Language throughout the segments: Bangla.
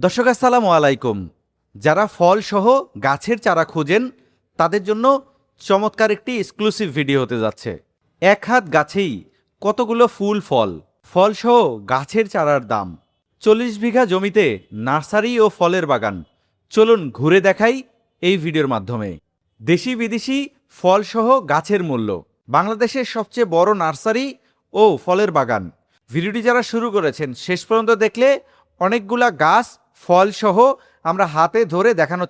দর্শক আসসালামু আলাইকুম। যারা ফল সহ গাছের চারা খোঁজেন তাদের জন্য চমৎকার একটি এক্সক্লুসিভ ভিডিও হতে যাচ্ছে। এক হাত গাছেই কতগুলো ফুল ফল, ফল সহ গাছের চারার দাম। 40 বিঘা জমিতে নার্সারি ও ফলের বাগান। চলুন ঘুরে দেখাই এই ভিডিওর মাধ্যমে। দেশি বিদেশি ফল সহ গাছের মূল্য, বাংলাদেশের সবচেয়ে বড় নার্সারি ও ফলের বাগান। ভিডিওটি যারা শুরু করেছেন শেষ পর্যন্ত দেখলে অনেকগুলা গাছ ফল সহ আমরা হাতে ধরে দেখানোর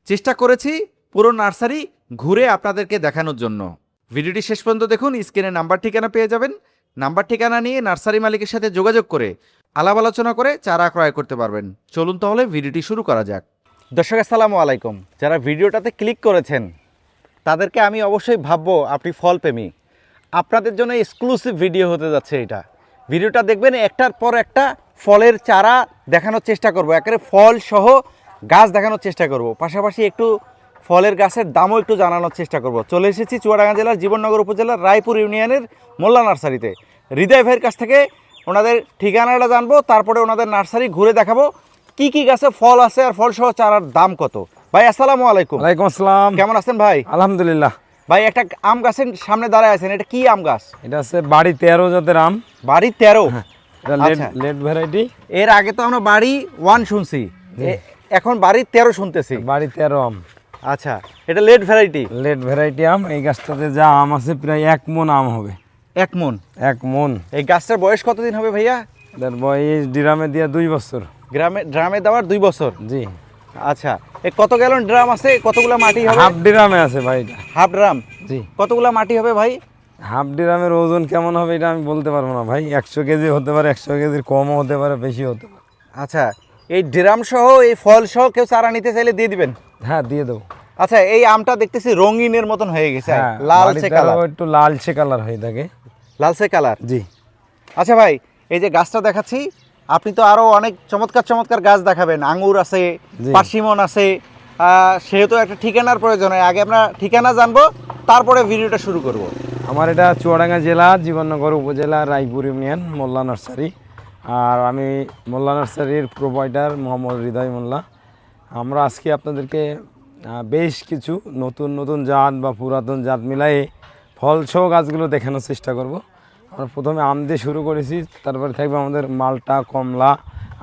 চেষ্টা করেছি পুরো নার্সারি ঘুরে আপনাদেরকে দেখানোর জন্য। ভিডিওটি শেষ পর্যন্ত দেখুন, স্ক্রিনে নাম্বার ঠিকানা পেয়ে যাবেন। নাম্বার ঠিকানা নিয়ে নার্সারি মালিকের সাথে যোগাযোগ করে আলাপ আলোচনা করে চারা ক্রয় করতে পারবেন। চলুন তাহলে ভিডিওটি শুরু করা যাক। দর্শক আসসালামু আলাইকুম। যারা ভিডিওটাতে ক্লিক করেছেন তাদেরকে আমি অবশ্যই ভাববো আপনি ফল প্রেমী। আপনাদের জন্য এক্সক্লুসিভ ভিডিও হতে যাচ্ছে এটা। ভিডিওটা দেখবেন, একটার পর একটা ফলের চারা দেখানোর চেষ্টা করব, একেবারে ফল সহ গাছ দেখানোর চেষ্টা করব, পাশাপাশি একটু ফলের গাছের দামও একটু জানানোর চেষ্টা করব। চলে এসেছি চুয়াডাঙ্গা জেলার জীবননগর উপজেলার রায়পুর ইউনিয়নের মোল্লা নার্সারিতে। হৃদয় ভাইয়ের কাছ থেকে ওনাদের ঠিকানাটা জানবো, তারপরে ওনাদের নার্সারি ঘুরে দেখাবো কি কি গাছে ফল আছে আর ফল সহ চারার দাম কত। ভাই আসসালামু আলাইকুম। ওয়ালাইকুম আসসালাম। কেমন আছেন ভাই? আলহামদুলিল্লাহ। ভাই একটা আম গাছের সামনে দাঁড়ায় আছেন, এটা কি আম গাছ? এটা আছে বাড়ি 13 জাতের আম। বাড়ি 13? এটা আচ্ছা। Late variety. এর আগে তো আমরা বাড়ি 1 শুনছি, এখন বাড়ি 13 শুনতেছি। বাড়ি 13 আম। আচ্ছা, এটা লেট ভ্যারাইটি। লেট ভ্যারাইটি আম। এই গাছটাতে যা আম আছে প্রায় 1 মণ আম হবে। 1 মণ? 1 মণ। এই গাছটার বয়স কতদিন হবে ভাইয়া? এটার বয়স ড্রামে দিয়ে 2 বছর। ড্রামে দেওয়ার 2 বছর? জি। আচ্ছা, এ কত গ্যালন ড্রাম আছে, কতগুলা মাটি হবে? হাফ ড্রামে আছে ভাই এটা। Half drum? জি। কতগুলা মাটি হবে ভাই? হাফ ড্রামের ওজন কেমন হবে এটা আমি বলতে পারবো না ভাই। 100 কেজি হতে পারে, 100 কেজির কমও হতে পারে, বেশি হতে পারে। আচ্ছা, এই ড্রাম সহ এই ফল সহ কেউ চারা নিতে চাইলে দিয়ে দিবেন? হ্যাঁ, দিয়ে দেবো। আচ্ছা, এই আমটা দেখতেছি রঙিনের মতন হয়ে গেছে, হ্যাঁ, লালচে কালার। একটু লালচে কালার হয়ে থাকে। লালচে কালার? জি। আচ্ছা ভাই, এই যে গাছটা দেখাচ্ছি, আপনি তো আরো অনেক চমৎকার চমৎকার গাছ দেখাবেন। আঙ্গুর আছে, জি। পার্সিমন আছে, সেহেতু একটা ঠিকানার প্রয়োজন হয়। আগে আমরা ঠিকানা জানবো, তারপরে ভিডিওটা শুরু করব। আমার এটা চুয়াডাঙ্গা জেলা জীবননগর উপজেলা রায়পুর ইউনিয়ন মোল্লা নার্সারি। আর আমি মোল্লা নার্সারির প্রোভাইডার মোহাম্মদ হৃদয় মোল্লা। আমরা আজকে আপনাদেরকে বেশ কিছু নতুন নতুন জাত বা পুরাতন জাত মিলাই ফলসহ গাছগুলো দেখানোর চেষ্টা করব। আমরা প্রথমে আম দিয়ে শুরু করেছি, তারপরে থাকবে আমাদের মালটা, কমলা,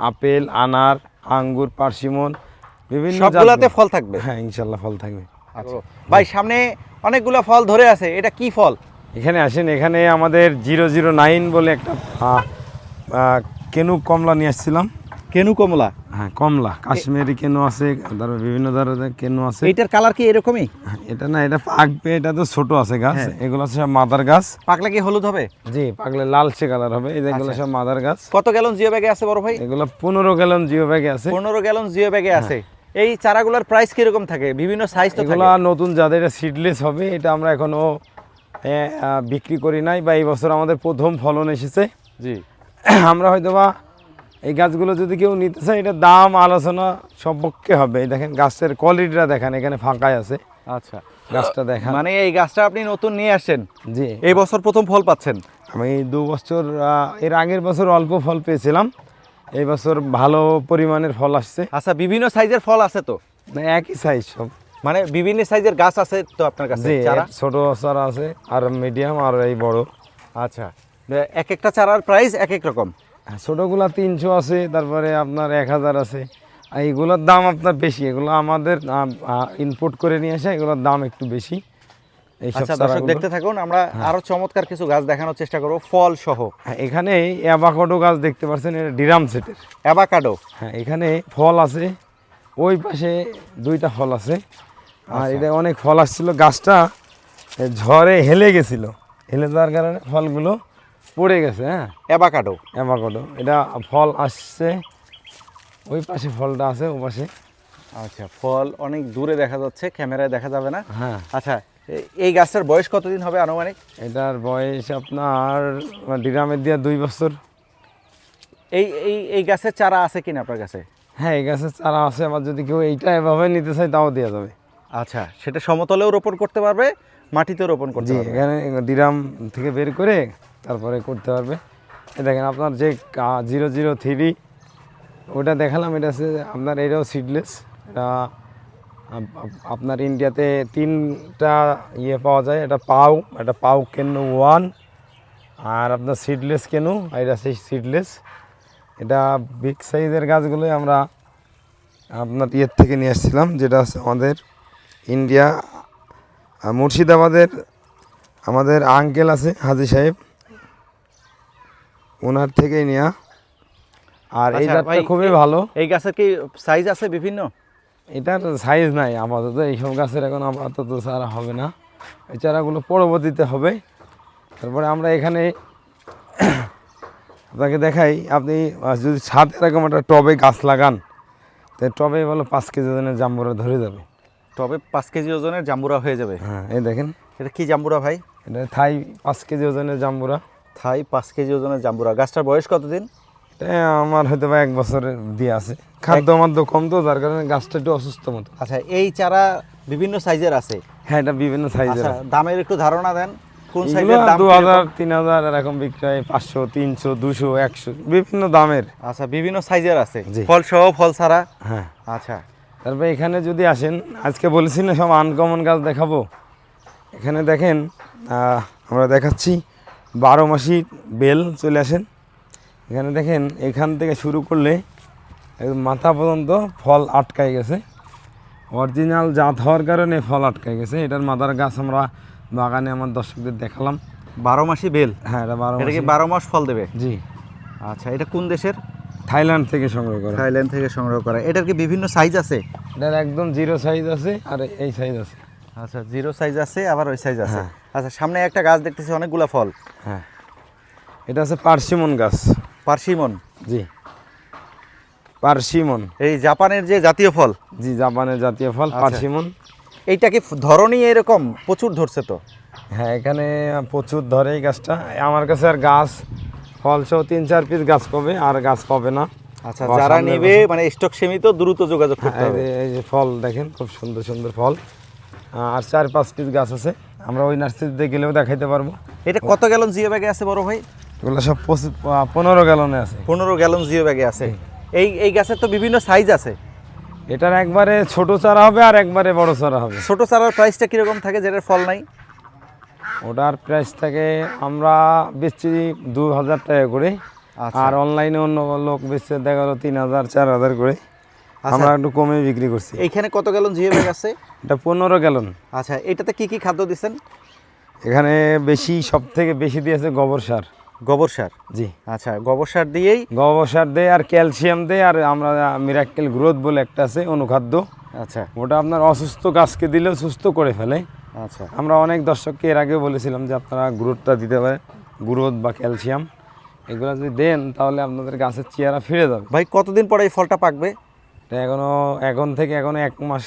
আপেল, আনার, আঙ্গুর, পার্সিমন, বিভিন্ন সবগুলাতে ফল থাকবে? হ্যাঁ, ইনশাল্লাহ ফল থাকবে। আচ্ছা ভাই, সামনে অনেকগুলো ফল ধরে আছে, এটা কি ফল? এখানে আসেন, এখানে আমাদের 009 বলে একটা কেনু কমলা নিয়ে আসছিলাম। কেনু কমলা? হ্যাঁ, কমলা কাশ্মীরি কেনু আছে, তারপর বিভিন্ন ধরনের কেনু আছে। এইটার কালার কি এরকমই? এটা না, এটা পাকবে, এটা তো ছোট আছে গাছ। হ্যাঁ। এগুলো সব মাদার গাছ। পাকলে কি হলুদ হবে? জি, পাকলে লালচে কালার হবে। এই যেগুলো সব মাদার গাছ। কত গ্যালন জিও ব্যাগে আছে বড় ভাই? এগুলো 15 গ্যালন জিও ব্যাগে আছে। 15 গ্যালন জিও ব্যাগে আছে। এই চারাগুলোর প্রাইস কিরকম থাকে? বিভিন্ন সাইজ তো এগুলো থাকে। নতুন যাদের এটা সিডলেস হবে, এটা আমরা এখনো বিক্রি করি নাই, বা এই বছর আমাদের প্রথম ফলন এসেছে। জি। আমরা হয়তোবা এই গাছগুলো যদি কেউ নিতে চায়, এটা দাম আলোচনা সপক্ষে হবে। এই দেখেন গাছের কোয়ালিটিটা দেখেন, এখানে ফাঁকাই আছে। আচ্ছা, গাছটা দেখেন। মানে এই গাছটা আপনি নতুন নিয়ে আসছেন? জি। এই বছর প্রথম ফল পাচ্ছেন? আমি 2 বছর, এর আগের বছর অল্প ফল পেয়েছিলাম, এই বছর ভালো পরিমাণের ফল আসছে। আচ্ছা, বিভিন্ন সাইজের ফল আছে তো? না, একই সাইজ সব। মানে বিভিন্ন সাইজের গাছ আছে তো আপনার কাছে জি, চারা? ছোট চারা আছে, আর মিডিয়াম, আর এই বড়। আচ্ছা, এক একটা চারার প্রাইস এক এক রকম? ছোটোগুলা 300 আছে, তারপরে আপনার 1000 আছে। আর এইগুলোর দাম আপনার বেশি, এগুলো আমাদের ইনপুট করে নিয়ে আসে, এগুলোর দাম একটু বেশি। এইসব আচ্ছা দর্শক দেখতে থাকুন, আমরা আরো চমৎকার কিছু গাছ দেখানোর চেষ্টা করব ফল সহ। এখানে অ্যাভাকাডো গাছ দেখতে পাচ্ছেন, এটা ডিরাম সেটের অ্যাভাকাডো। হ্যাঁ, এখানে ফল আছে, ওই পাশে 2টা ফল আছে। আর এটা অনেক ফল আসছিল, গাছটা ঝড়ে হেলে গেছিল, হেলে যাওয়ার কারণে ফলগুলো পড়ে গেছে। হ্যাঁ, অ্যাভাকাডো। অ্যাভাকাডো এটা ফল আসছে, ওই পাশে ফলটা আছে, ও পাশে। আচ্ছা, ফল অনেক দূরে দেখা যাচ্ছে, ক্যামেরায় দেখা যাবে না। হ্যাঁ। আচ্ছা, এই গাছটার বয়স কতদিন হবে আনুমানিক? এটার বয়স আপনার ডিরামের দিয়া 2 বছর। এই এই এই গাছের চারা আছে কিনা আপনার কাছে? হ্যাঁ, এই গাছের চারা আছে, আবার যদি কেউ এইটা এভাবে নিতে চায় তাও দেওয়া যাবে। আচ্ছা, সেটা সমতলেও রোপণ করতে পারবে, মাটিতেও রোপণ করতে জি, পারবে? এখানে ডিরাম থেকে বের করে তারপরে করতে পারবে। এই দেখেন আপনার যে 003 ওটা দেখালাম, এটা আছে আপনার, এটাও সিডলেস। এটা আপনার ইন্ডিয়াতে 3টা ইয়ে পাওয়া যায়, এটা পাউ কেনু 1, আর আপনার সিডলেস কেনু, আর এটা সেই সিডলেস। এটা বিগ সাইজের গাছগুলোই আমরা আপনার ইয়ের থেকে নিয়ে আসছিলাম, যেটা হচ্ছে আমাদের ইন্ডিয়া মুর্শিদাবাদের আমাদের আঙ্কেল আছে হাজি সাহেব, ওনার থেকেই নেওয়া। আর এই আচ্ছা জাতটা ভাই, খুবই ভালো। এই গাছের কি সাইজ আছে বিভিন্ন? এটার সাইজ নাই আপাতত, এইসব গাছের এখন আপাতত চারা হবে না, এই চারাগুলো পরবর্তীতে হবে। তারপরে আমরা এখানে আপনাকে দেখাই, আপনি যদি ছাদে এরকম একটা টবে গাছ লাগান, তো টবে বলো 5 কেজি ওজনের জাম্বুরা ধরে যাবে। তবে 5 কেজি ওজনের জাম্বুরা হয়ে যাবে। হ্যাঁ, এই দেখেন, এটা কি জাম্বুরা ভাই? এটা থাই 5 কেজি ওজনের জাম্বুরা। থাই 5 কেজি ওজনের জাম্বুরা। গাছটার বয়স কতদিন? এটা আমার হয়তো বা 1 বছরের দিয়ে আছে, খাদ্য মাদ্য কম তো, যার কারণে গাছটা একটু অসুস্থ মতো। আচ্ছা, এই চারা বিভিন্ন সাইজের আছে। হ্যাঁ, এটা বিভিন্ন সাইজের। আচ্ছা, দামের একটু ধারণা দেন, কোন এগুলো সাইজের দাম 2000 কিরকম? 3000 এরকম বিক্রি হয়, 500 300 200 100 বিভিন্ন দামের। আচ্ছা, বিভিন্ন সাইজের আছে, জি। ফল সহ ফল ছাড়া। হ্যাঁ, আচ্ছা, তারপরে এখানে যদি আসেন, আজকে বলেছি না সব আনকমন গাছ দেখাবো, এখানে দেখেন আমরা দেখাচ্ছি 12 মাসি বেল। চলে আসেন, এখানে দেখেন, এখান থেকে শুরু করলে একদম মাথা পর্যন্ত ফল আটকায় গেছে। অরিজিনাল জাত হওয়ার কারণে ফল আটকায় গেছে। এটার মাদার গাছ আমরা বাগানে আমার দর্শকদের দেখালাম। 12 মাসি বেল। হ্যাঁ, এটা 12 এটা কি মাসি। 12 মাস ফল দেবে? জি, আচ্ছা, এটা কোন দেশের? থাইল্যান্ড থেকে সংগ্রহ করা। থাইল্যান্ড থেকে সংগ্রহ করা। এটার কি বিভিন্ন সাইজ আছে? এটার একদম 0 সাইজ আছে, আর এই সাইজ আছে। আচ্ছা, 0 সাইজ আছে, আবার ওই সাইজ আছে। হ্যাঁ। আচ্ছা, সামনে একটা গাছ দেখতেছি অনেকগুলা ফল। হ্যাঁ, এটা আছে পার্সিমন গাছ। পার্সিমন। জি, পার্সিমন। এই জাপানের যে জাতীয় ফল। জি, জাপানের জাতীয় ফল আচ্ছা। পার্সিমন। এইটা কি ধরনই এরকম প্রচুর ধরছে তো? হ্যাঁ, এখানে প্রচুর ধরে এই গাছটা। আমার কাছে আর গাছ ফল সহ 3-4 পিস গাছ পাবে, আর গাছ পাবে না। আচ্ছা, যারা সামনের নেবে মানে স্টক সীমিত, দ্রুত যোগাযোগ করতে হ্যাঁ, হবে। এই যে ফল দেখেন, খুব সুন্দর সুন্দর ফল। আর 4-5 পিস গাছ আছে, আমরা ওই নার্সারিতে গেলেও দেখাইতে পারবো। এটা কত গ্যালন জিও ব্যাগে আছে বড় ভাই? এগুলো সব 15 গ্যালনে আছে। 15 গ্যালন জিও ব্যাগে আছে। এই গাছের তো বিভিন্ন সাইজ আছে। এটার একবারে ছোট চারা হবে, আর একবারে বড় চারা হবে। ছোট চারার প্রাইসটা কিরকম থাকে যেটার ফল নাই? ওটার প্রাইস থাকে, আমরা বেচছি 2000 টাকা করে। আচ্ছা। আর অনলাইনে অন্য লোক বেচছে 3000 4000 করে। আমরা একটু কমে বিক্রি করছি। এইখানে কত গ্যালন জিও ব্যাগ আছে? এটা 15 গ্যালন। আচ্ছা, এটাতে কি কি খাদ্য দিচ্ছেন? এখানে সব থেকে বেশি দিয়েছে গোবর সার। গোবর সার। জি, আচ্ছা, গোবর সার দিয়েই। গোবর সার দেয়, আর ক্যালসিয়াম দেয়, আর আমরা মিরাক্কেল গ্রোথ বলে একটা আছে অনুখাদ্য, আচ্ছা ওটা আপনার অসুস্থ গাছকে দিলেও সুস্থ করে ফেলে। আচ্ছা। আমরা অনেক দর্শককে এর আগেও বলেছিলাম যে আপনারা গ্রোথটা দিতে পারেন, গ্রোথ বা ক্যালসিয়াম এগুলো যদি দেন, তাহলে আপনাদের গাছের চেহারা ফিরে যাবে। ভাই, কতদিন পরে এই ফলটা পাকবে? এটা এখন থেকে 1 মাস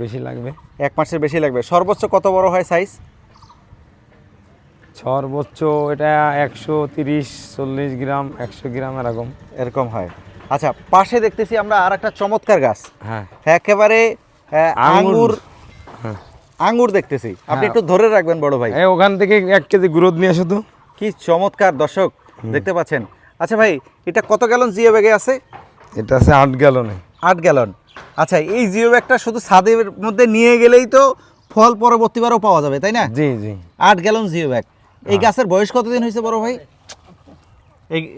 বেশি লাগবে। 1 মাসের বেশি লাগবে। সর্বোচ্চ কত বড় হয় সাইজ? সর্বোচ্চ এটা 130-40 গ্রাম, 100 গ্রাম এরকম। এরকম হয়। আচ্ছা, পাশে দেখতেছি আমরা আর একটা চমৎকার গাছ, হ্যাঁ, একেবারে আঙ্গুর। হ্যাঁ, আঙ্গুর দেখতেছি, আপনি হ্যাঁ। একটু ধরে রাখবেন বড় ভাই। ওখান থেকে 1 কেজি গ্রোথ নিয়ে আসো তো। কি চমৎকার দর্শক, দেখতে পাচ্ছেন। আচ্ছা ভাই, এটা কত গ্যালন জিও ব্যাগে আছে? এটা আছে 8 গ্যালনে। 8 গ্যালন। আচ্ছা, এই জিও ব্যাগটা শুধু ছাদের মধ্যে নিয়ে গেলেই তো ফল পরবর্তীবারও পাওয়া যাবে, তাই না? জি জি। 8 গ্যালন জিও ব্যাগ। এই গাছের বয়স কতদিন হয়েছে বড় ভাই?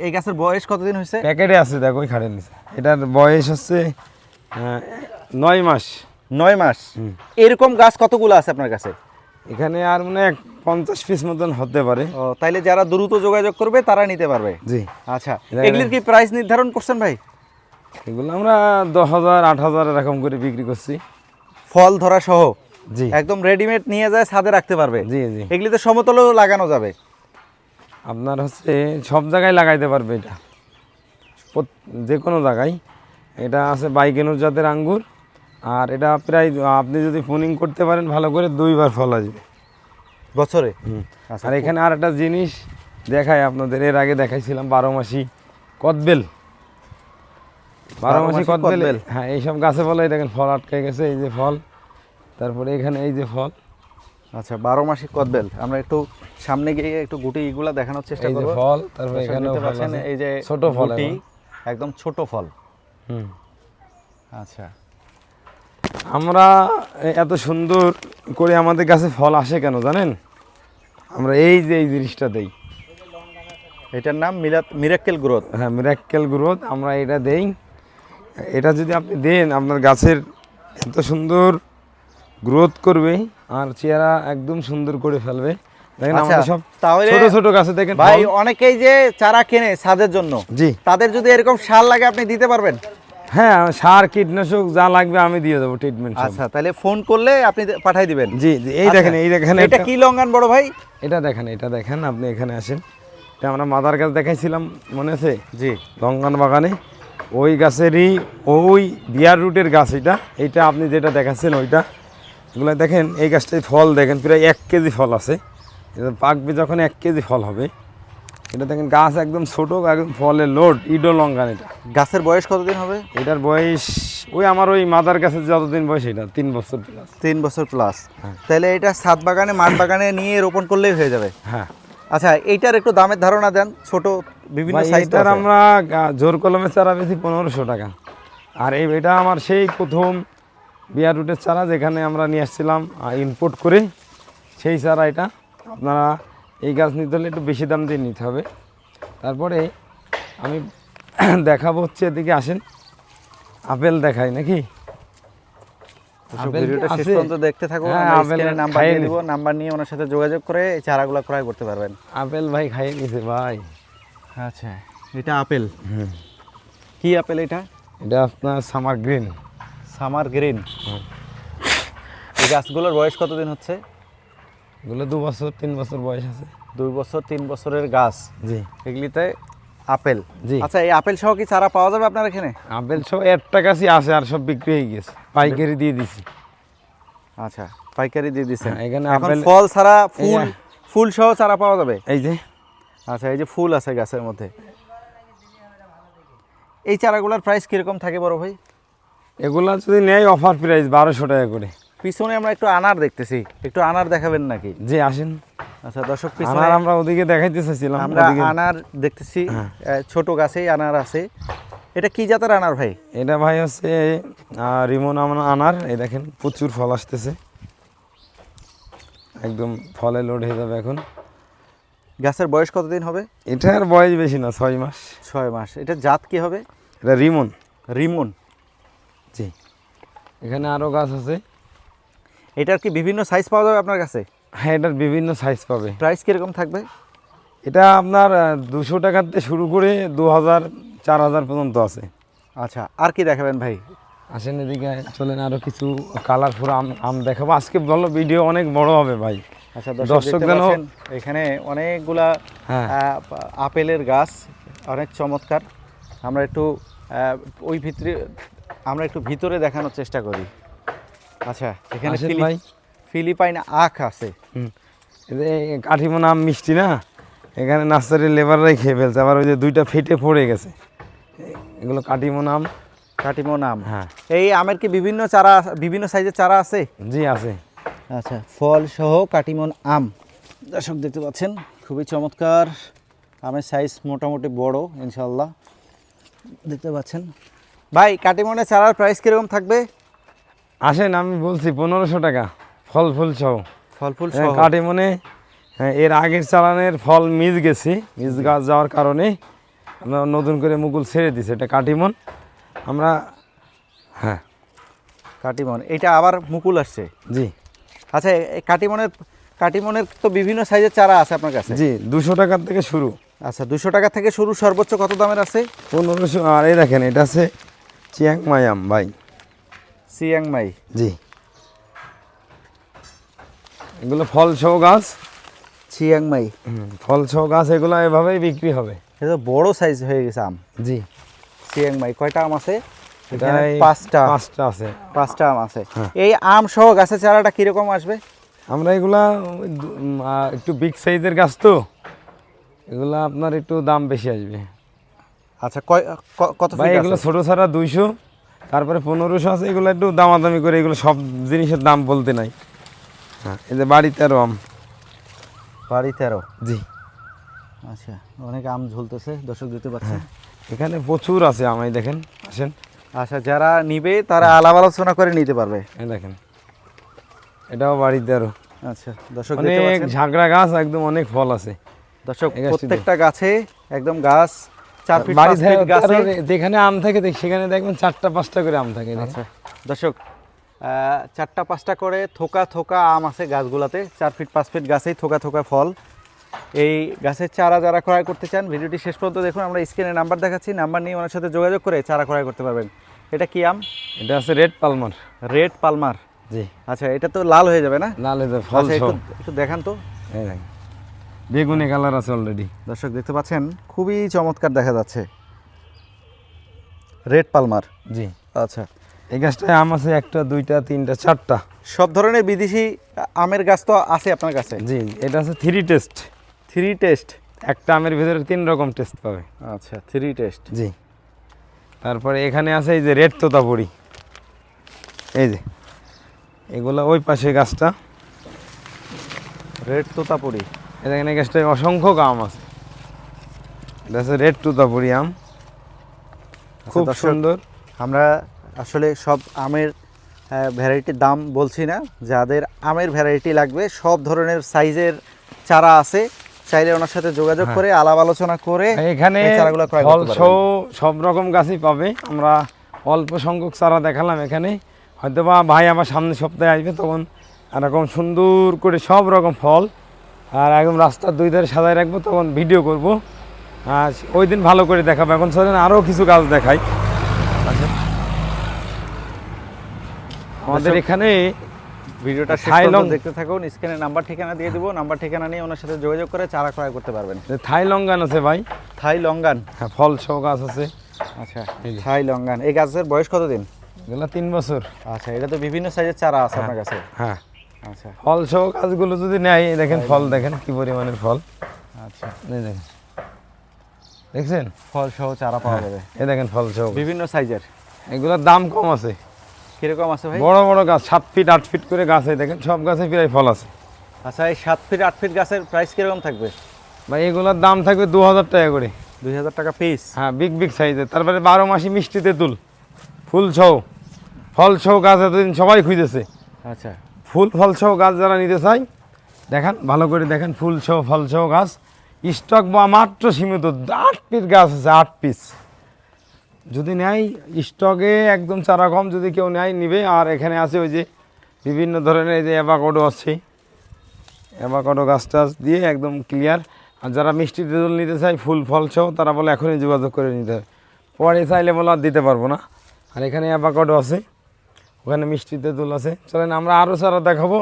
এই গাছের বয়স কতদিন হয়েছে? প্যাকেটে আছে, দেখো ওই খাড়ের নিচে। এটার বয়স হচ্ছে 9 মাস। 9 মাস। এরকম গাছ কতগুলো আছে আপনার কাছে? এখানে আর মনে হয় 50 পিস মতন হতে পারে। ও, তাইলে যারা দ্রুত যোগাযোগ করবে তারা নিতে পারবে। জি। আচ্ছা, এগুলির কি প্রাইস নির্ধারণ করছেন ভাই? এগুলো আমরা 10,000 8,000 এরকম করে বিক্রি করছি। ফল ধরা সহ? জি, একদম রেডিমেড নিয়ে যায় ছাদে রাখতে পারবে? জি জি। এগুলিতে সমতলেও লাগানো যাবে? আপনার হচ্ছে সব জায়গায় লাগাইতে পারবে এটা, যে কোনো জায়গায়। এটা আছে বাইকেনুর জাতের আঙ্গুর, আর এটা প্রায় আপনি যদি ফোনিং করতে পারেন ভালো করে 2বার ফল আসবে বছরে? আচ্ছা, আর এখানে আর একটা জিনিস দেখাই আপনাদের, এর আগে দেখাইছিলাম 12 মাসি কদবেল। 12 মাসি কদবেল। হ্যাঁ, এইসব গাছে বলে দেখেন ফল আটকে গেছে, এই যে ফল, তারপরে এখানে এই যে ফল। আচ্ছা, 12 মাসি কদবেল। আমরা একটু সামনে গিয়ে একটু গুটি এগুলা দেখানোর চেষ্টা এই যে করব। ফল, তারপরে দর্শক এখানেও দেখতে ফল পাচ্ছেন, আছে, এই যে ছোট ফল গুটি, এখন। একদম ছোট ফল। হুম। আচ্ছা, আমরা এত সুন্দর করে আমাদের কাছে ফল আসে কেন জানেন? আমরা এই যে এই জিনিসটা দেই, এটার নাম মিরাক্কেল গ্রোথ। হ্যাঁ, মিরাক্কেল গ্রোথ, আমরা এটা দেই। এটা যদি আপনি দেন আপনার গাছের এত সুন্দর গ্রোথ করবে আর চেহারা একদম সুন্দর করে ফেলবে। দেখেন আচ্ছা, আমাদের সব তাহলে ছোট ছোট গাছে দেখেন ভাই, ফল। অনেকেই যে চারা কেনে ছাদের জন্য, জি, তাদের যদি এরকম সার লাগে আপনি দিতে পারবেন? হ্যাঁ, সার কীটনাশক যা লাগবে আমি দিয়ে দেবো, ট্রিটমেন্ট সব। আচ্ছা, তাহলে ফোন করলে আপনি পাঠাই দিবেন? জি জি, এই আচ্ছা, দেখেন, এই দেখেন, এটা কি লঙ্গান বড় ভাই? এটা দেখেন, এটা দেখেন, আপনি এখানে আসেন। এটা আমরা মাদার গাছ দেখাইছিলাম মনে আছে, জি। লঙ্গান বাগানে, ওই গাছেরই ওই বিয়ার রুটের গাছ। এইটা আপনি যেটা দেখাচ্ছেন ওইটা, এগুলো দেখেন, এই গাছটায় ফল দেখেন প্রায় 1 কেজি ফল আছে। এটা পাকবে যখন 1 কেজি ফল হবে। এটা দেখেন গাছ একদম ছোটো, একদম ফলের লোড, ইডো লঙ্গান। এটা গাছের বয়স কতদিন হবে? এটার বয়স ওই আমার ওই মাদার গাছের যতদিন বয়স, এটা 3 বছর প্লাস। 3 বছর প্লাস। তাহলে এটা ছাদ বাগানে, মাঠ বাগানে নিয়ে রোপণ করলেই হয়ে যাবে? হ্যাঁ। আচ্ছা, এইটার একটু দামের ধারণা দেন। ছোট বিভিন্ন সাইজ এটার আমরা জোর কলমের চারা বেশি 1500 টাকা। আর এটা আমার সেই প্রথম বিয়ার রুটের চারা, যেখানে আমরা নিয়ে আসছিলাম ইম্পোর্ট করে, সেই চারা। এটা আপনারা এই গাছ নিতে হলে একটু বেশি দাম দিয়ে নিতে হবে। তারপরে আমি দেখাবো হচ্ছে, এদিকে আসেন, আপেল দেখাই নাকি? আপেল ভিডিওটা শেষ আছে? পর্যন্ত দেখতে থাকুন। হ্যাঁ, আমরা আপেল স্ক্রিনে নাম্বার খাইয়ে দিয়ে দিব, নিছি। নাম্বার নিয়ে ওনার সাথে যোগাযোগ করে এই চারাগুলো ক্রয় করতে পারবেন। আপেল ভাই খাইয়ে নিছে ভাই। আচ্ছা, এটা আপেল। কি আপেল এটা? এটা আপনার সামার গ্রিন। Summer green. এই গাছগুলোর বয়স কতদিন হচ্ছে? এগুলো 2 বছর 3 বছর বয়স আছে। 2 বছর 3 বছরের গাছ। জি এগুলিতে আপেল। জি। আচ্ছা, এই আপেল সহ কি চারা পাওয়া যাবে আপনার এখানে? আপেল সব 1 গাছই আছে, আর সব বিক্রি হয়ে গেছে, পাইকারি দিয়ে দিছি। আচ্ছা, পাইকারি দিয়ে দিচ্ছেন। হ্যাঁ, এখানে এখন আপেল, ফল ছাড়া ফুল, এই- ফুল সহ চারা পাওয়া যাবে? এই যে আচ্ছা, এই যে ফুল আছে গাছের মধ্যে। এই চারাগুলোর প্রাইস কিরকম থাকে বড় ভাই? এগুলা যদি নেয় অফার প্রাইস 1200 টাকা করে। পিছনে আমরা একটু আনার দেখতেছি, একটু আনার দেখাবেন নাকি? জি আসেন। আচ্ছা দর্শক, পিছনে আনার আমরা ওদিকে দেখাইতে চাইছিলাম, আমরা ওদিকে। আনার দেখতেছি। হ্যাঁ। ছোট গাছেই আনার আছে। এটা কি জাতের আনার ভাই? এটা ভাই হচ্ছে রিমন আনার। এই দেখেন প্রচুর ফল আসতেছে, একদম ফলে লোড হয়ে যাবে এখন। গাছের বয়স কতদিন হবে? এটার বয়স বেশি না, 6 মাস। 6 মাস। এটা জাত কি হবে? এটা রিমন। রিমন। জি, এখানে আরও গাছ আছে। এটার কি বিভিন্ন সাইজ পাওয়া যাবে আপনার কাছে? হ্যাঁ, এটার বিভিন্ন সাইজ পাবে। প্রাইস কিরকম থাকবে? এটা আপনার 200 টাকাতে শুরু করে 2000 4000 পর্যন্ত আছে। আচ্ছা, আর কি দেখাবেন ভাই? আসেন এদিকে, চলেন আরও কিছু কালারফুল আম দেখাবো। আজকে বলো ভিডিও অনেক বড় হবে ভাই। আচ্ছা, দর্শক দর্শক যেন, এখানে অনেকগুলা হ্যাঁ, আপেলের গাছ, অনেক চমৎকার। আমরা একটু ওই ভিতরে, আমরা একটু ভিতরে দেখানোর চেষ্টা করি। আচ্ছা, এখানে আসেন ভাই। ফিলিপাইন আখ আছে। কাঠিমন আম মিষ্টি না, এখানে নার্সারির লেবাররাই খেয়ে ফেলছে, আবার ওই যে 2টা ফেটে পড়ে গেছে। এগুলো কাঠিমন আম। কাটিমন আম। হ্যাঁ। এই আমের কি বিভিন্ন চারা, বিভিন্ন সাইজের চারা আছে? জি আছে। আচ্ছা, ফল সহ কাটিমন আম দর্শক দেখতে পাচ্ছেন, খুবই চমৎকার। আমের সাইজ মোটামুটি বড়, ইনশাল্লাহ দেখতে পাচ্ছেন। ভাই, কাটিমনের চারার প্রাইস কীরকম থাকবে? আসেন, আমি বলছি 1500 টাকা ফল ফুল সহ। ফল ফুল সহ। কাঠিমনে এর আগের চালানের ফল মিস গেছে, মিস গাছ যাওয়ার কারণে আমরা নতুন করে মুকুল ছেড়ে দিছি। এটা কাঠিমন আমরা, হ্যাঁ কাটিমন, এটা আবার মুকুল আসছে। জি আচ্ছা, এই কাটিমনের তো বিভিন্ন সাইজের চারা আছে আপনার কাছে? জি, 200 টাকার থেকে শুরু। আচ্ছা, 200 টাকা থেকে শুরু, সর্বোচ্চ কত দামের আছে? 1500। আর এই দেখেন, এটা আছে চিয়াংমাই আম ভাই। চিয়াংমাই। জি, এগুলো ফল সহ গাছ। চিয়াংমাই। ফল সহ গাছ, এগুলো এভাবেই বিক্রি হবে। এটা বড় সাইজ হয়ে গেছে আম। জি, চিয়াংমাই। কয়টা আম আছে? এখানে 5টা। 5টা আছে। 5টা আম আছে। হ্যাঁ। এই আম সহ গাছের চারাটা কিরকম আসবে? আমরা এগুলা একটু বিগ সাইজের গাছ তো, এগুলা আপনার একটু দাম বেশি আসবে। আচ্ছা, কত ভাই ফিট এগুলো আছে? ছোট ছাড়া 200, তারপরে 1500 আছে। এগুলো একটু দামাদামি করে, এগুলো সব জিনিসের দাম বলতে নাই। হ্যাঁ, এই যে বাড়িতে আরও আম। বাড়ি 13। জি, আচ্ছা, অনেক আম ঝুলতেছে, দর্শক দেখতে পাচ্ছেন। এখানে প্রচুর আছে আমায় দেখেন, আসেন। আচ্ছা, যারা নিবে তারা আলাপ আলোচনা করে নিতে পারবে। এই দেখেন, এটাও বাড়িতে আরো আচ্ছা দর্শক দেখতে অনেক পাচ্ছেন, ঝাঁকড়া গাছ, একদম অনেক ফল আছে। দর্শক এই গাছটি প্রত্যেকটা গাছে একদম গাছ 4 ফিট বাড়ি 5 ফিট গাছে। যেখানে আম থাকে সেখানে দেখবেন 4টা 5টা করে আম থাকে। আচ্ছা দর্শক 4টা 5টা করে থোকা থোকা আম আছে গাছগুলাতে, 4 ফিট 5 ফিট গাছেই থোকা থোকা ফল। এই গাছের চারা যারা ক্রয় করতে চান ভিডিওটি শেষ পর্যন্ত দেখুন, আমরা স্ক্রিনে নাম্বার দেখাচ্ছি, নাম্বার নিয়ে ওনার সাথে যোগাযোগ করে চারা ক্রয় করতে পারবেন। এটা কি আম? এটা আছে রেড পালমার। Red Palmer. জি। আচ্ছা, এটা তো লাল হয়ে যাবে না? লাল হয়ে যাবে, ফল আচ্ছা, সহ। একটু দেখান তো। এই দেখেন, বেগুনি কালার আছে অলরেডি। দর্শক দেখতে পাচ্ছেন, খুবই চমৎকার দেখা যাচ্ছে, রেড পালমার। জি। আচ্ছা, এই গাছটায় আম আছে 1টা 2টা 3টা 4টা। সব ধরনের বিদেশি আমের গাছ তো আছে আপনার কাছে? জি, এটা আছে 3 টেস্ট। 3 টেস্ট। একটা আমের ভিতরে 3 রকম টেস্ট পাবে। আচ্ছা, 3 টেস্ট। জি। তারপরে এখানে আছে এই যে রেড তোতাপুরি, এই যে এগুলা ওই পাশে গাছটা রেড তোতাপুরি। এখানে গাছটায় অসংখ্য আম আছে। এটা আছে রেড তোতাপুরি আম, খুব দর্শক, সুন্দর। আমরা আসলে সব আমের ভ্যারাইটির দাম বলছি না, যাদের আমের ভ্যারাইটি লাগবে সব ধরনের সাইজের চারা আছে, চাইলে ওনার সাথে যোগাযোগ করে আলাপ আলোচনা করে এখানে এই চারাগুলো ক্রয় ফল করতে সহ পারবেন। সব রকম গাছই পাবে। আমরা অল্প সংখ্যক চারা দেখালাম এখানে, হয়তোবা ভাই আমার সামনে সপ্তাহে আসবে, তখন এরকম সুন্দর করে সব রকম ফল আর একদম রাস্তার 2 ধারে সাজায় রাখবো, তখন ভিডিও করব। আর ওই দিন ভালো করে দেখাবো। এখন চলেন আরও কিছু গাছ দেখাই। আমাদের এখানে ভিডিওটা শেষ থাইলং পর্যন্ত দেখতে থাকুন, স্ক্রিনে নাম্বার ঠিকানা দিয়ে দিব, নাম্বার ঠিকানা নিয়ে ওনার সাথে যোগাযোগ করে চারা ক্রয় করতে পারবেন। থাই লঙ্গান আছে ভাই, থাই লঙ্গান। হ্যাঁ, ফল সহ গাছ আছে। আচ্ছা, এই যে। থাই লঙ্গান, এই গাছের বয়স কতদিন? এগুলো 3 বছর। আচ্ছা, এটা তো বিভিন্ন সাইজের চারা আছে আপনার কাছে। হ্যাঁ, আচ্ছা ফল সহ গাছগুলো যদি নেয়, দেখেন ফল দেখেন কি পরিমাণের ফল। আচ্ছা, এই দেখেন, দেখছেন ফল সহ চারা পাওয়া যাবে এই দেখেন ফল সহ। বিভিন্ন সাইজের। এগুলোর দাম কম আছে। কিরকম আছে ভাই? বড় বড় গাছ 7 ফিট 8 ফিট করে গাছ, এই দেখেন সব গাছে প্রায় ফল আছে। আচ্ছা, এই 7 ফিট 8 ফিট গাছের প্রাইস কিরকম থাকবে? ভাই এগুলোর দাম থাকবে 2000 টাকা করে। 2000 টাকা পিস? হ্যাঁ, বিগ সাইজের। তারপরে 12 মাসি মিষ্টি তেঁতুল, ফুল সহ ফল সহ গাছ এতদিন সবাই খুঁজেছে। আচ্ছা, ফুল ফল সহ গাছ যারা নিতে চাই, দেখেন ভালো করে দেখেন, ফুল সহ ফল সহ গাছ স্টক বা মাত্র সীমিত 8 পিস গাছ আছে, 8 পিস। যদি নেয় স্টকে একদম চারা কম, যদি কেউ নেয় নিবে। আর এখানে আছে ওই যে বিভিন্ন ধরনের এই যে অ্যাভাকাডো আছে, অ্যাভাকাডো গাছ টাছ দিয়ে একদম ক্লিয়ার। আর যারা মিষ্টি তেঁতুল নিতে চায় ফুল ফল সহ, তারা বলে এখনই যোগাযোগ করে নিতে হবে, পরে চাইলে বলে আর দিতে পারবো না। আর এখানে অ্যাভাকাডো আছে, ওখানে মিষ্টি তেঁতুল আছে। চলেন আমরা আরও চারা দেখাবো।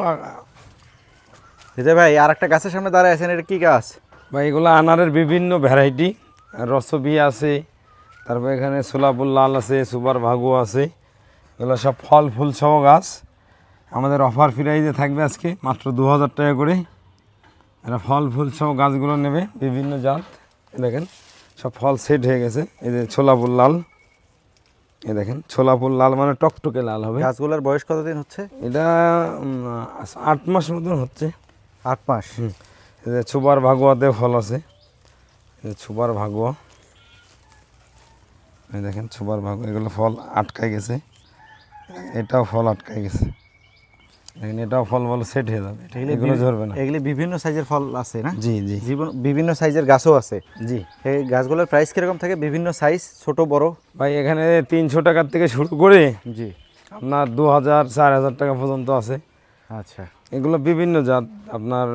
হৃদয় ভাই, আর একটা গাছের সামনে দাঁড়ায় আছেন, এটা কি গাছ? বা এগুলো আনারের বিভিন্ন ভ্যারাইটি, রসবি আছে, তারপর এখানে সোলাপুর লাল আছে, সুপার ভাগু আছে। এগুলো সব ফল ফুল সহ গাছ। আমাদের অফার প্রাইজে থাকবে আজকে মাত্র 2000 টাকা করে। এরা ফল ফুল সহ গাছগুলো নেবে, বিভিন্ন জাত। দেখেন সব ফল সেট হয়ে গেছে। এই যে ছোলাপুর লাল, এই দেখেন ছোলাপুর লাল মানে টকটকে লাল হবে। গাছগুলোর বয়স কতদিন হচ্ছে? এটা 8 মাস মতন হচ্ছে। 8 মাস। এই যে সুপার ভাগুয়াতে ফল আছে, এই যে সুপার ভাগুয়া, এই দেখেন সুপার ভাগুয়া। এগুলো ফল আটকায় গেছে, এটাও ফল আটকায় গেছে। দেখেন এটাও ফল ভালো সেট হয়ে যাবে, এগুলো ঝরবে না। এগুলি বিভিন্ন সাইজের ফল আছে না? জি জি বিভিন্ন সাইজের গাছও আছে। জি। এই গাছগুলোর প্রাইস কিরকম থাকে? বিভিন্ন সাইজ, ছোট বড়? ভাই এখানে 300 টাকার থেকে শুরু করে জি। আপনার 2000 4000 টাকা পর্যন্ত আছে। আচ্ছা, এগুলো বিভিন্ন জাত, আপনার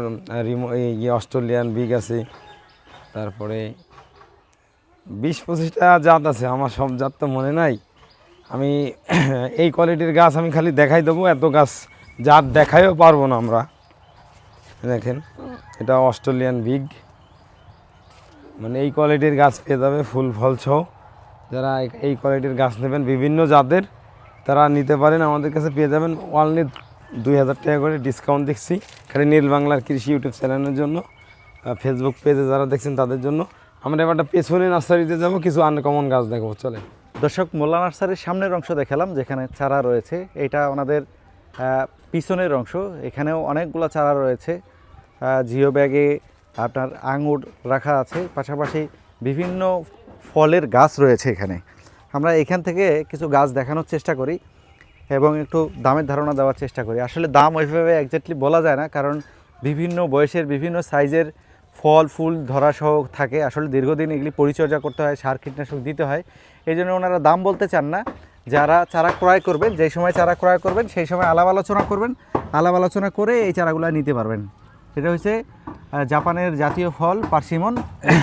এই অস্ট্রেলিয়ান বিগ আছে, তারপরে 20-25টা জাত আছে। আমার সব জাত তো মনে নাই। আমি এই কোয়ালিটির গাছ আমি খালি দেখাই দেবো, এত গাছ জাত দেখাইও পারবো না আমরা। দেখেন এটা অস্ট্রেলিয়ান বিগ, মানে এই কোয়ালিটির গাছ পেয়ে যাবে ফুল ফল সহ। যারা এই কোয়ালিটির গাছ নেবেন বিভিন্ন জাতের, তারা নিতে পারেন, আমাদের কাছে পেয়ে যাবেন। অনলি 2000 টাকা করে ডিসকাউন্ট দিচ্ছি, খালি নীল বাংলার কৃষি ইউটিউব চ্যানেলের জন্য। ফেসবুক পেজে যারা দেখছেন তাদের জন্য। আমরা এবারটা পেছনে নার্সারিতে যাবো, কিছু আনকমন গাছ দেখাবো। চলে দর্শক, মোল্লা নার্সারির সামনের অংশ দেখালাম, যেখানে চারা রয়েছে। এটা ওনাদের পিছনের অংশ, এখানেও অনেকগুলো চারা রয়েছে। জিও ব্যাগে আপনার আঙুর রাখা আছে, পাশাপাশি বিভিন্ন ফলের গাছ রয়েছে এখানে। আমরা এখান থেকে কিছু গাছ দেখানোর চেষ্টা করি এবং একটু দামের ধারণা দেওয়ার চেষ্টা করি। আসলে দাম ওইভাবে একজ্যাক্টলি বলা যায় না, কারণ বিভিন্ন বয়সের বিভিন্ন সাইজের ফল ফুল ধরা সহ থাকে। আসলে দীর্ঘদিন এগুলি পরিচর্যা করতে হয়, সার কীটনাশক দিতে হয়, এই জন্য ওনারা দাম বলতে চান না। যারা চারা ক্রয় করবেন, যেই সময় চারা ক্রয় করবেন সেই সময় আলাপ আলোচনা করবেন, আলাপ আলোচনা করে এই চারাগুলো নিতে পারবেন। এটা হচ্ছে জাপানের জাতীয় ফল পার্সিমন।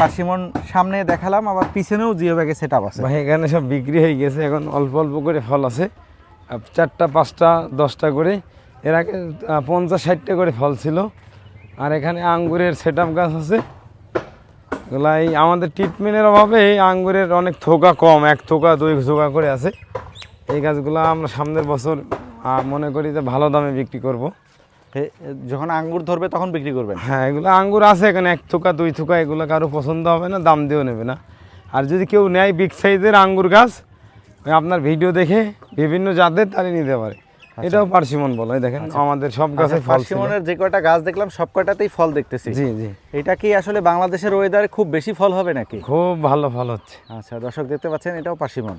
পার্সিমন সামনে দেখালাম, আবার পিছনেও জিও ব্যাগে সেট আপ আছে। ভাই এখানে সব বিক্রি হয়ে গেছে, এখন অল্প অল্প করে ফল আছে, 4টা 5টা 10টা করে। এর আগে 50-60টা করে ফল ছিল। আর এখানে আঙ্গুরের সেট আপ গাছ আছে, এগুলা এই আমাদের ট্রিটমেন্টের অভাবে এই আঙ্গুরের অনেক থোকা কম, 1 থোকা 2 থোকা করে আছে। এই গাছগুলো আমরা সামনের বছর মনে করি যে ভালো দামে বিক্রি করব। যখন আঙ্গুর ধরবে তখন বিক্রি করবেন? হ্যাঁ, এগুলো আঙ্গুর আছে এখানে 1 থোকা 2 থোকা, এগুলো কারো পছন্দ হবে না, দাম দিয়েও নেবে না। আর যদি কেউ নেয় বিগ সাইজের আঙ্গুর গাছ, ওই আপনার ভিডিও দেখে বিভিন্ন জাতের তারই নিতে পারে। এটাও পার্সিমন বলে। দেখেন আমাদের সব গাছে ফল ছিল। পার্সিমনের যে কয়টা গাছ দেখলাম সব কয়টাতেই ফল দেখতেছি। জি জি। এটা কি আসলে বাংলাদেশের ওয়েদারে খুব বেশি ফল হবে নাকি? খুব ভালো ফল হচ্ছে। আচ্ছা দর্শক দেখতে পাচ্ছেন, এটাও পার্সিমন।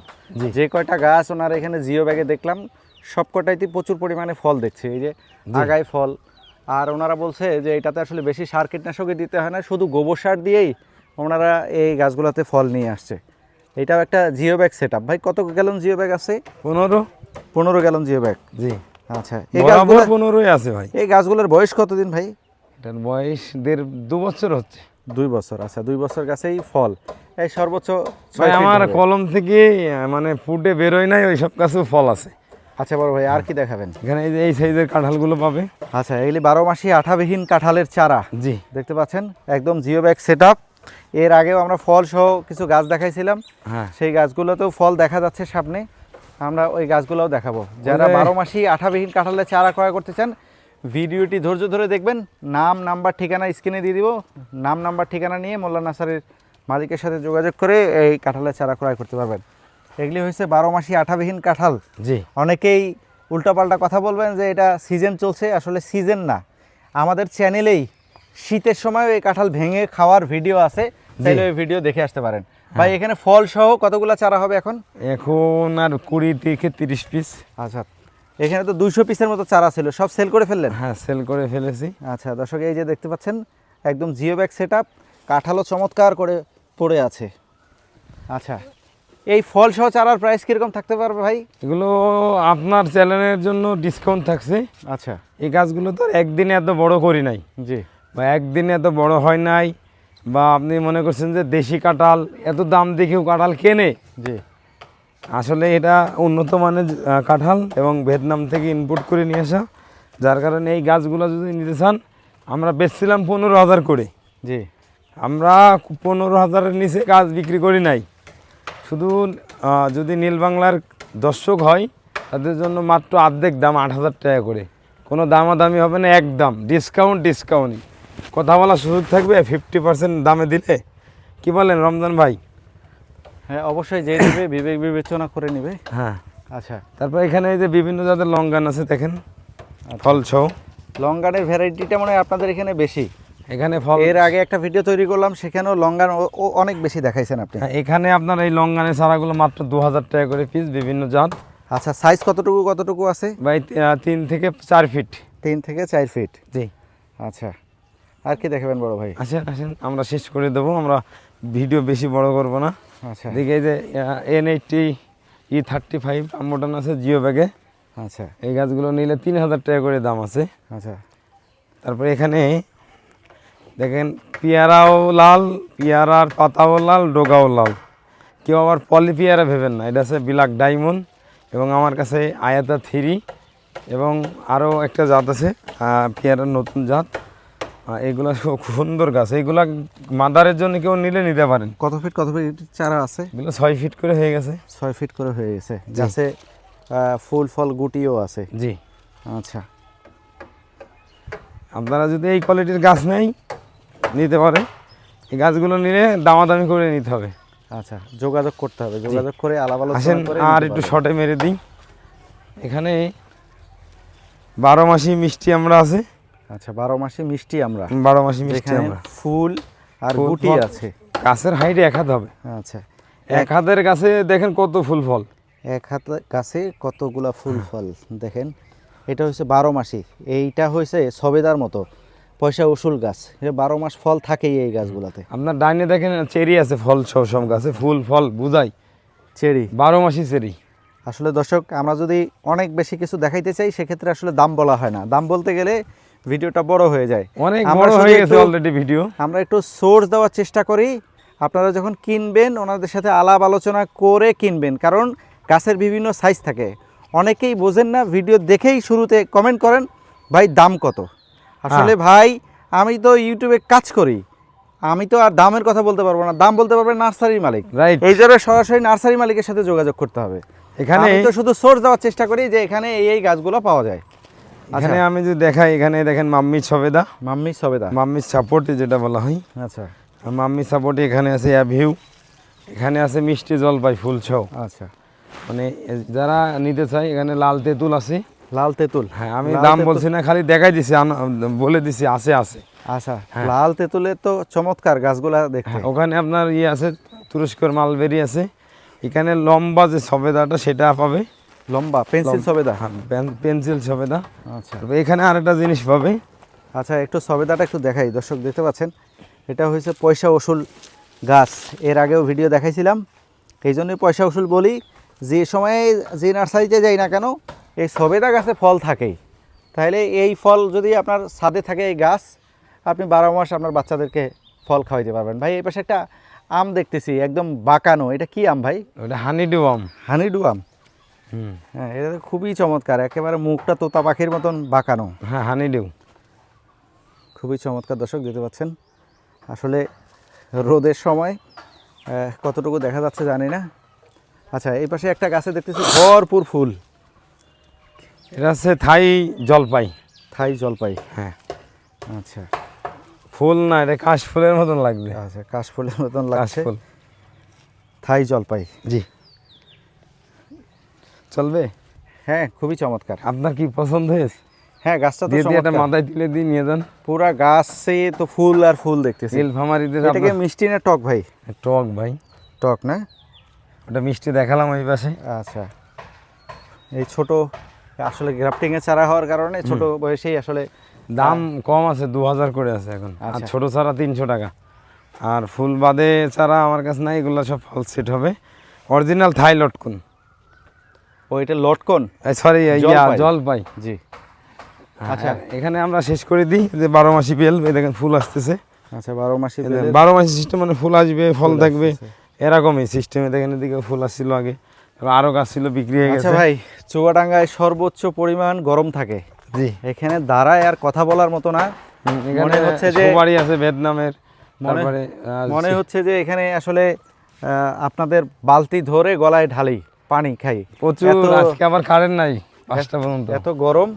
যে কয়টা গাছ ওনার এখানে জিও ব্যাগে দেখলাম সব কয়টাইতে প্রচুর পরিমাণে ফল দেখছে। এই যে আগায় ফল। আর ওনারা বলছে যে এটাতে আসলে বেশি সার কীটনাশকে দিতে হয় না, শুধু গোবর সার দিয়েই ওনারা এই গাছগুলোতে ফল নিয়ে আসছে। এটাও একটা জিও ব্যাগ সেট আপ। ভাই কত গ্যালন জিও ব্যাগ আছে? 15 গ্যালন জিও ব্যাগ। জি। আচ্ছা, এই গাছগুলো 15ই আছে ভাই। এই গাছগুলোর বয়স কতদিন ভাই? এটার বয়স 2 বছর হচ্ছে। 2 বছর। আচ্ছা 2 বছর গাছেই ফল। এই সর্বোচ্চ ভাই আমার কলম থেকে মানে ফুটে বেরোয় নাই, ওই সব গাছেও ফল আছে। আচ্ছা বড় ভাই, আর কি দেখাবেন? এখানে এই যে এই সাইজের কাঁঠালগুলো পাবে। আচ্ছা, এগুলি 12 মাসি আঠাবিহীন কাঁঠালের চারা। জি, দেখতে পাচ্ছেন একদম জিও ব্যাগ সেট আপ। এর আগেও আমরা ফল সহ কিছু গাছ দেখাইছিলাম, হ্যাঁ সেই গাছগুলোতেও ফল দেখা যাচ্ছে সামনে। আমরা ওই গাছগুলোও দেখাবো। যারা 12 মাসি আঠাবিহীন কাঁঠালের চারা ক্রয় করতে চান, ভিডিওটি ধৈর্য ধরে দেখবেন। নাম নাম্বার ঠিকানা স্ক্রিনে দিয়ে দিব। নাম নাম্বার ঠিকানা নিয়ে মোল্লা নার্সারির মালিকের সাথে যোগাযোগ করে এই কাঁঠালের চারা ক্রয় করতে পারবেন। এগুলি হচ্ছে 12 মাসি আঠাবিহীন কাঁঠাল। জি। অনেকেই উল্টাপাল্টা কথা বলবেন যে এটা সিজন চলছে, আসলে সিজন না। আমাদের চ্যানেলেই শীতের সময় এই কাঁঠাল ভেঙে খাওয়ার ভিডিও আছে, তাহলে ওই ভিডিও দেখে আসতে পারেন। ভাই এখানে ফল সহ কতগুলো চারা হবে এখন? এখন আর 20 থেকে 30 পিস। আচ্ছা, এখানে তো 200 পিসের মতো চারা ছিল, সব সেল করে ফেললেন? হ্যাঁ, সেল করে ফেলেছি। আচ্ছা দর্শক, এই যে দেখতে পাচ্ছেন একদম জিও ব্যাগ সেট আপ, কাঁঠালও চমৎকার করে পড়ে আছে। আচ্ছা, এই ফল সহ চারার প্রাইস কীরকম থাকতে পারবে ভাই? এগুলো আপনার চ্যানেলের জন্য ডিসকাউন্ট থাকছে। আচ্ছা, এই গাছগুলো তো একদিনে এত বড় করি নাই, জি, বা একদিনে এত বড় হয় নাই, বা আপনি মনে করছেন যে দেশি কাঁঠাল এত দাম দেখেও কাঁঠাল কেনে। জি, আসলে এটা উন্নত মানের কাঁঠাল এবং ভিয়েতনাম থেকে ইম্পোর্ট করে নিয়ে আসা, যার কারণে এই গাছগুলো যদি নিতে চান, আমরা বেচছিলাম 15,000 করে। জি, আমরা 15,000-এর নিচে গাছ বিক্রি করি নাই। শুধু যদি নীল বাংলার দর্শক হয় তাদের জন্য মাত্র অর্ধেক দাম 8,000 টাকা করে। কোনো দামাদামি হবে না, একদম ডিসকাউন্টই। কথা বলার সুযোগ থাকবে 50% দামে দিলে। কি বলেন রমজান ভাই? হ্যাঁ অবশ্যই, যে নেবে বিবেক বিবেচনা করে নেবে। হ্যাঁ। আচ্ছা, তারপর এখানে এই যে বিভিন্ন জাতের লঙ্গান আছে দেখেন, ফল সহ। লঙ্গানের ভ্যারাইটিটা মনে হয় আপনাদের এখানে বেশি। এখানে ফল, এর আগে একটা ভিডিও তৈরি করলাম, সেখানেও লঙ্গান অনেক বেশি দেখাইছেন আপনি। হ্যাঁ, এখানে আপনার এই লঙ্গানের চারাগুলো মাত্র 2,000 টাকা করে পিস, বিভিন্ন জাত। আচ্ছা, সাইজ কতটুকু আছে ভাই 3 থেকে 4 ফিট। 3 থেকে 4 ফিট। জি। আচ্ছা, আর কি দেখাবেন বড় ভাই? আসেন আমরা শেষ করে দেবো, আমরা ভিডিও বেশি বড় করব না। আচ্ছা, দেখে এই যে N80 E35 আমোটান আছে জিও ব্যাগে। আচ্ছা, এই গাছগুলো নিলে 3,000 টাকা করে দাম আছে। আচ্ছা, তারপরে এখানে দেখেন পেয়ারাও লাল, পেয়ারার পাতাও লাল, ডোগাও লাল। কেউ আবার পলি পেয়ারা ভেবেন না, এটা আছে ব্ল্যাক ডায়মন্ড, এবং আমার কাছে আয়াতা 3 এবং আরও একটা জাত আছে পেয়ারার নতুন জাত। এগুলো খুব সুন্দর গাছ, এইগুলা মাদারের জন্য কেউ নিলে নিতে পারেন। কত ফিট চারা আছে? এগুলো 6 ফিট করে হয়ে গেছে। 6 ফিট করে হয়ে গেছে। গাছে ফুল ফল গুটিও আছে। জি। আচ্ছা, আপনারা যদি এই কোয়ালিটির গাছ নিতে পারে, এই গাছগুলো নিলে দামাদামি করে নিতে হবে। আচ্ছা, যোগাযোগ করতে হবে, যোগাযোগ করে আলাপ আসেন আলোচনা করে আর নিতে একটু পারবেন। শর্টে মেরে দিই। এখানে 12 মাসি মিষ্টি আমরা আছে। আচ্ছা, 12 মাসে মিষ্টি আমরা, 12 মাসি মিষ্টি যেখানে আমরা। ফুল আর ফুল, গুটি ফল। আছে। গাছের হাইটে 1 হাত হবে। আচ্ছা, এক হাতের গাছে দেখেন কত ফুল ফল। এক হাত গাছে কতগুলা ফুল ফল দেখেন। এটা হচ্ছে 12 মাসি, এইটা হয়েছে সবেদার মতো পয়সা উসুল গাছ, 12 মাস ফল থাকেই এই গাছগুলাতে। আপনার ডাইনে দেখেন চেরি আছে ফল সব গাছে ফুল ফল বুঝাই চেরি 12 মাসি চেরি। আসলে দর্শক আমরা যদি অনেক বেশি কিছু দেখাইতে চাই সেক্ষেত্রে আসলে দাম বলা হয় না, দাম বলতে গেলে ভিডিওটা বড় হয়ে যায়। অনেক আমরা বড় শুধু হয়ে গেছে একটু- অলরেডি ভিডিও। আমরা একটু সোর্স দেওয়ার চেষ্টা করি, আপনারা যখন কিনবেন ওনাদের সাথে আলাপ আলোচনা করে কিনবেন, কারণ গাছের বিভিন্ন সাইজ থাকে। অনেকেই বোঝেন না, ভিডিও দেখেই শুরুতে কমেন্ট করেন ভাই দাম কত। আসলে ভাই আমি তো ইউটিউবে কাজ করি, আমি তো আর দামের কথা বলতে পারবো না, দাম বলতে পারবে নার্সারির মালিক। রাইট, এই জন্য সরাসরি নার্সারি মালিকের সাথে যোগাযোগ করতে হবে। এখানে আমি তো শুধু সোর্স দেওয়ার চেষ্টা করি যে এখানে এই গাছগুলো পাওয়া যায়। এখানে আমি যদি দেখাই, এখানে দেখেন মাম্মি সবেদা, মাম্মি সবেদা, মাম্মি সাপোর্টে যেটা বলা হয়। আচ্ছা আর মাম্মি সাপোর্টে এখানে আছে অ্যাভিউ, এখানে আছে মিষ্টি জলপাই ফুল ছৌ। আচ্ছা, মানে যারা নিতে চায় এখানে লাল তেঁতুল আছে। লাল তেঁতুল, হ্যাঁ আমি লাল দাম তেঁতুল। বলছি না, খালি দেখাই দিছি, বলে দিছি আছে আছে। আচ্ছা, হ্যাঁ। লাল তেঁতুলের তো চমৎকার গাছগুলা দেখতে। হ্যাঁ, ওখানে আপনার ইয়ে আছে তুরস্কর মালবেরি আছে। এখানে লম্বা যে সবেদাটা সেটা পাবে, লম্বা পেন্সিল সবেদা। হ্যাঁ, পেন্সিল সবেদা। আচ্ছা তারপর এখানে আরেকটা জিনিস পাবে, আচ্ছা, একটু সবেদাটা একটু দেখাই, দর্শক দেখতে পাচ্ছেন এটা হয়েছে পয়সা উসুল গাছ। এর আগেও ভিডিও দেখাইছিলাম, এই জন্যই পয়সা উসুল বলি। যে সময়ে যে নার্সারিতে যাই না কেন এই সবেদা গাছে ফল থাকেই, তাহলে এই ফল যদি আপনার ছাদে থাকে এই গাছ, আপনি 12 মাস আপনার বাচ্চাদেরকে ফল খাওয়াইতে পারবেন। ভাই এই পাশে একটা আম দেখতেছি একদম বাঁকানো, এটা কি আম ভাই? ওটা হানি ডু আম। হানিডু আম। হ্যাঁ, এটা তো খুবই চমৎকার, একেবারে মুখটা তোতা পাখির মতন বাঁকানো। হ্যাঁ হানি ডু। খুবই চমৎকার দর্শক দেখতে পাচ্ছেন। আসলে রোদের সময় কতটুকু দেখা যাচ্ছে জানি না। আচ্ছা, এই পাশে একটা গাছে দেখতেছি ভরপুর ফুল, এটা হচ্ছে থাই জলপাই। থাই জলপাই। হ্যাঁ, আচ্ছা ফুল না, এটা কাশ ফুলের মতন লাগবে। আচ্ছা, কাশফুলের মতন লাগছে, কাশফুল, থাই জলপাই। জি চলবে। হ্যাঁ, খুবই চমৎকার। আপনার কি পছন্দ হয়েছে? হ্যাঁ, গাছটা তো দিয়ে দিয়ে একটা চমৎকার, মাথায় তুলে দিয়ে নিয়ে যান। পুরা গাছে তো ফুল আর ফুল দেখতেছি। নীলফামারীদের এটাকে মিষ্টি না টক ভাই? টক ভাই, টক না? ওটা মিষ্টি দেখালাম ওই পাশে। আচ্ছা, এই ছোট আসলে গ্রাফটিংয়ে চারা হওয়ার কারণে ছোট বয়সেই আসলে দাম কম আছে, 2000 করে আছে এখন। আর আচ্ছা। ছোট চারা 300 টাকা। আর ফুল বাদে চারা আমার কাছে নাই, এগুলো সব ফল সেট হবে। অরিজিনাল থাই লটকন, ওইটা লটকন। সরি জলপাই। জলপাই। জি আচ্ছা, আচ্ছা। এখানে আমরা শেষ করে দিই যে 12 মাসি বেল, এই দেখেন ফুল আসতেছে। আচ্ছা, 12 মাসি 12 মাসি সিস্টেম মানে ফুল আসবে ফল ফুল থাকবে, আসতেছে। এরকমই সিস্টেমে। দেখেন এদিকে ফুল আসছিল আগে, তারপর আরো গাছ ছিল বিক্রি হয়ে আচ্ছা গেছে। ভাই, চুয়াডাঙ্গায় সর্বোচ্চ পরিমাণ গরম থাকে, জি, দাঁড়ায় আর কথা বলার মতো না। এখানে মনে হচ্ছে যে সুপারি আছে ভিয়েতনামের। মনে- তারপরে মনে হচ্ছে যে এখানে আসলে আপনাদের বালতি ধরে গলায় ঢালি পানি খাই। প্রচুর। এত- আজকে আবার কারেন্ট নাই 5টা পর্যন্ত। এত গরম,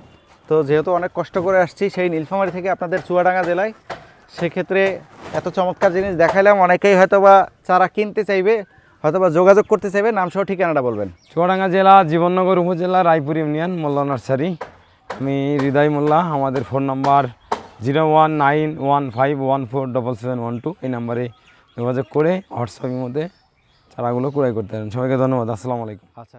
তো যেহেতু অনেক কষ্ট করে আসছি সেই নীলফামারী থেকে আপনাদের চুয়াডাঙ্গা জেলায়, সেক্ষেত্রে এত চমৎকার জিনিস দেখাইলাম। অনেকেই হয়তোবা চারা কিনতে চাইবে, হয়তোবা যোগাযোগ করতে চাইবে। নাম সহ ঠিকানাটা বলবেন। চুয়াডাঙ্গা জেলা, জীবননগর উপজেলা, রায়পুর ইউনিয়ন, মোল্লা নার্সারি। আমি হৃদয় মোল্লা। আমাদের ফোন নাম্বার 019151477712। এই নাম্বারে যোগাযোগ করে হোয়াটসঅ্যাপের মধ্যে চারাগুলো ক্রয় করতে পারেন। সবাইকে ধন্যবাদ। আসসালামু আলাইকুম। আচ্ছা।